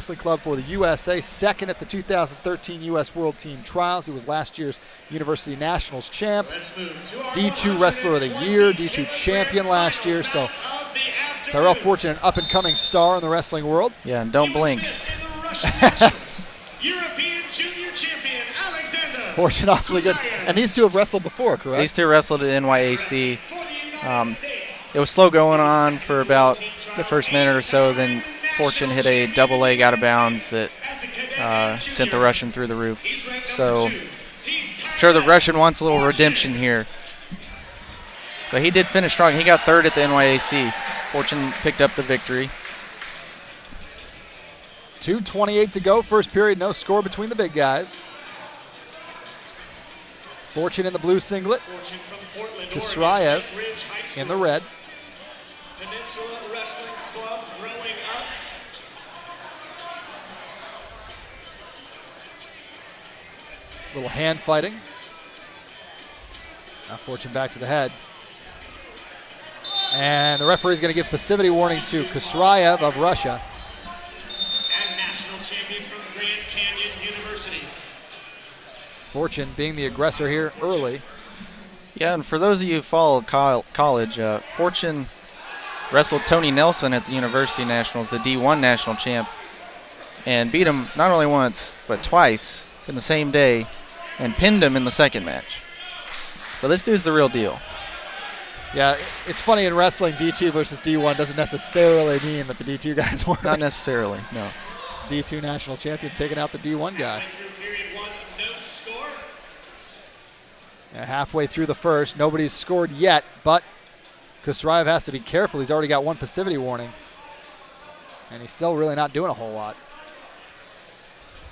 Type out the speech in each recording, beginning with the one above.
Wrestling Club for the USA, second at the 2013 U.S. World Team Trials. He was last year's University Nationals champ, D2 Wrestler of the Year, D2 champion last year. So Tyrell Fortune, an up-and-coming star in the wrestling world. Yeah, and don't blink. European Junior Champion Aleksandr Fortune awfully good. And these two have wrestled before, correct? These two wrestled at NYAC. It was slow going on for about the first minute or so. Then Fortune hit a double leg out of bounds that sent the Russian through the roof. So I'm sure the Russian wants a little redemption here. But he did finish strong. He got third at the NYAC. Fortune picked up the victory. 2:28 to go, first period, no score between the big guys. Fortune in the blue singlet, Kusraev in the red. Peninsula Wrestling Club growing up. Little hand fighting. Now Fortune back to the head. And the referee is going to give passivity warning to Kusraev of Russia. Fortune being the aggressor here early. Yeah, and for those of you who followed college, Fortune wrestled Tony Nelson at the University Nationals, the D1 national champ, and beat him not only once, but twice in the same day, and pinned him in the second match. So this dude's the real deal. Yeah, it's funny in wrestling, D2 versus D1 doesn't necessarily mean that the D2 guy's worse. Not necessarily, no. D2 national champion taking out the D1 guy. Halfway through the first, nobody's scored yet, but Kusraev has to be careful. He's already got one passivity warning, and he's still really not doing a whole lot.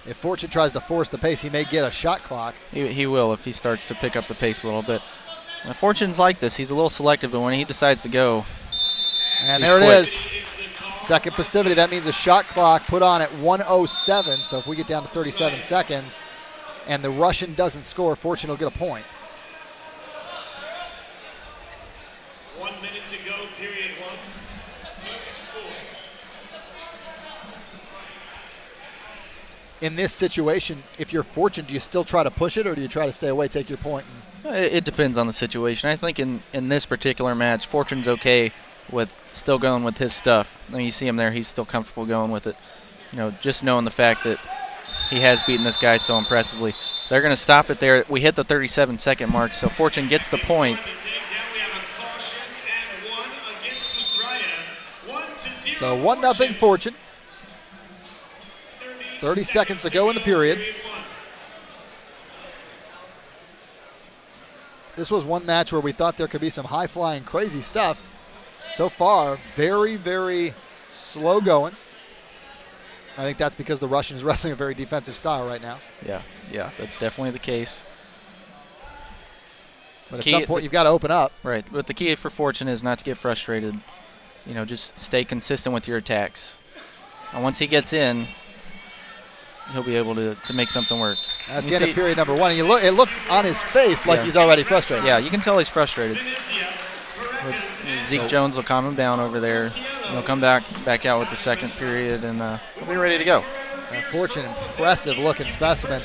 If Fortune tries to force the pace, he may get a shot clock. He will if he starts to pick up the pace a little bit. Now, Fortune's like this. He's a little selective, but when he decides to go, and there it is. Second passivity. That means a shot clock put on at 1:07. So if we get down to 37 seconds and the Russian doesn't score, Fortune will get a point. 1 minute to go, period one. No score. In this situation, if you're Fortune, do you still try to push it or do you try to stay away, take your point? It depends on the situation. I think in this particular match, Fortune's okay with still going with his stuff. I mean, you see him there, he's still comfortable going with it. You know, just knowing the fact that he has beaten this guy so impressively. They're going to stop it there. We hit the 37-second mark, so Fortune gets the point. So 1-0 Fortune. 30 seconds to go in the period. This was one match where we thought there could be some high-flying, crazy stuff. So far, very, very slow going. I think that's because the Russian is wrestling a very defensive style right now. Yeah, that's definitely the case. But at some point, you've got to open up. Right, but the key for Fortune is not to get frustrated. You know, just stay consistent with your attacks. And once he gets in, he'll be able to make something work. That's the end of period number one. And it looks on his face like he's already frustrated. Yeah, you can tell he's frustrated. Zeke Jones will calm him down over there. He'll come back out with the second period, and we'll be ready to go. Fortune, impressive looking specimen.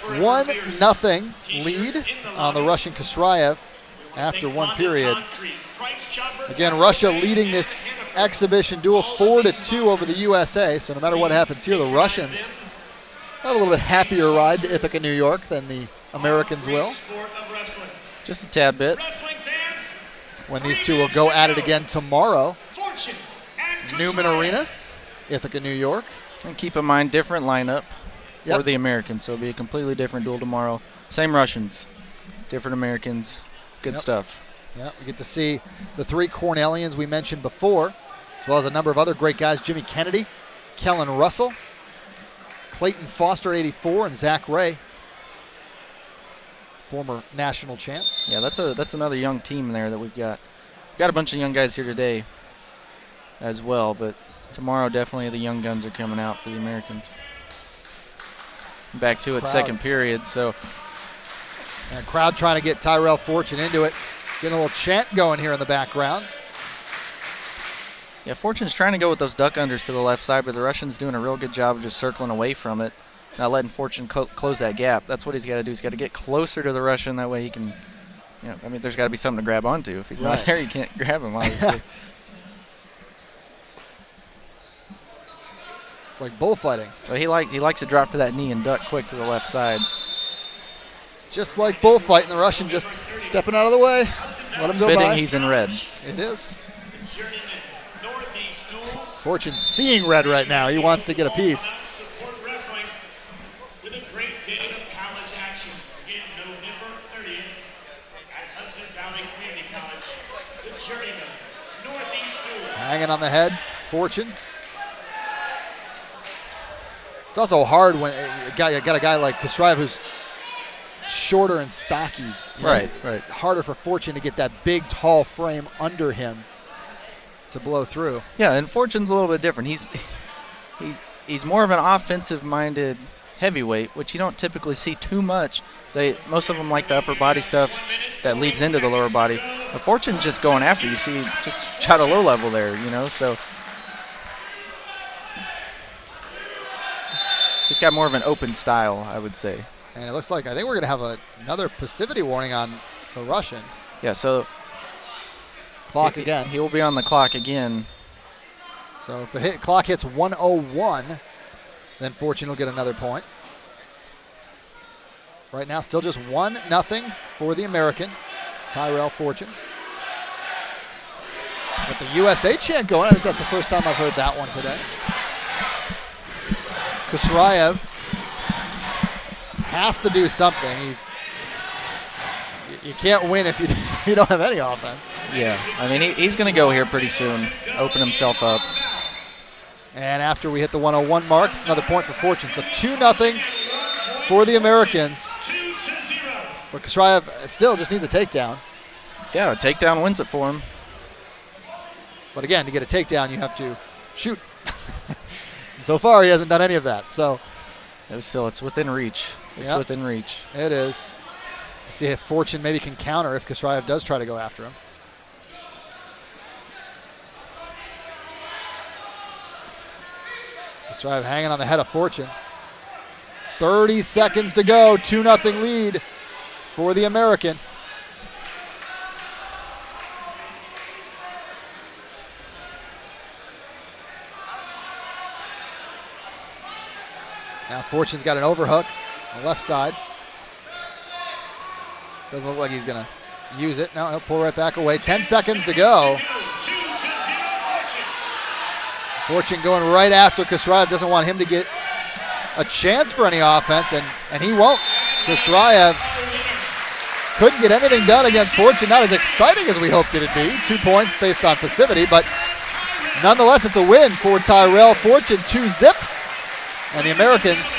1-0 lead on the Russian Kusraev after one period. Again, Russia leading this exhibition duel 4-2 over the USA. So no matter what happens here, the Russians have a little bit happier ride to Ithaca, New York than the Americans will. Just a tad bit. When these two will go at it again tomorrow. Newman Arena, Ithaca, New York. And keep in mind, different lineup for the Americans. So it'll be a completely different duel tomorrow. Same Russians, different Americans. Good stuff. Yeah, we get to see the three Cornellians we mentioned before, as well as a number of other great guys, Jimmy Kennedy, Kellen Russell, Clayton Foster, 84, and Zach Ray, former national champ. Yeah, that's another young team there that we've got. We've got a bunch of young guys here today as well, but tomorrow definitely the young guns are coming out for the Americans. Back to it, second period. So, and crowd trying to get Tyrell Fortune into it. Getting a little chant going here in the background. Yeah, Fortune's trying to go with those duck unders to the left side, but the Russian's doing a real good job of just circling away from it, not letting Fortune close that gap. That's what he's got to do. He's got to get closer to the Russian. That way he can, I mean, there's got to be something to grab onto. If he's not there, you can't grab him, obviously. It's like bullfighting. But he likes to drop to that knee and duck quick to the left side. Just like bullfighting, the Russian just stepping out of the way. Let him go Fitting, by. he's in red. It is. Fortune seeing red right now. He wants to get a piece. Hanging on the head, Fortune. It's also hard when you got a guy like Kusraev who's shorter and stocky. Right. It's harder for Fortune to get that big, tall frame under him to blow through. Yeah, and Fortune's a little bit different. He's more of an offensive-minded heavyweight, which you don't typically see too much. Most of them like the upper body stuff that leads into the lower body. But Fortune's just going after. You see, just shot a low level there, so he's got more of an open style, I would say. And it looks like, I think we're going to have another passivity warning on the Russian. Yeah, so clock again. He will be on the clock again. So if the clock hits 1:01, then Fortune will get another point. Right now, still just 1-0 for the American, Tyrell Fortune. With the USA chant going, I think that's the first time I've heard that one today. Kusraev has to do something. You can't win if you don't have any offense. Yeah, I mean, he's going to go here pretty soon, open himself up. And after we hit the 1:01 mark, it's another point for Fortune. So 2-0 for the Americans. But Kusraev still just needs a takedown. Yeah, a takedown wins it for him. But again, to get a takedown, you have to shoot. So far, he hasn't done any of that. So it's within reach. It's within reach. It is. See if Fortune maybe can counter if Kusraev does try to go after him. Kusraev hanging on the head of Fortune. 30 seconds to go. 2-0 lead for the American. Now Fortune's got an overhook on the left side. Doesn't look like he's going to use it. No, he'll pull right back away. 10 seconds to go. Fortune going right after Kusraev. Doesn't want him to get a chance for any offense, and he won't. Kusraev couldn't get anything done against Fortune. Not as exciting as we hoped it'd be. 2 points based on passivity, but nonetheless, it's a win for Tyrell Fortune. 2-0. And the Americans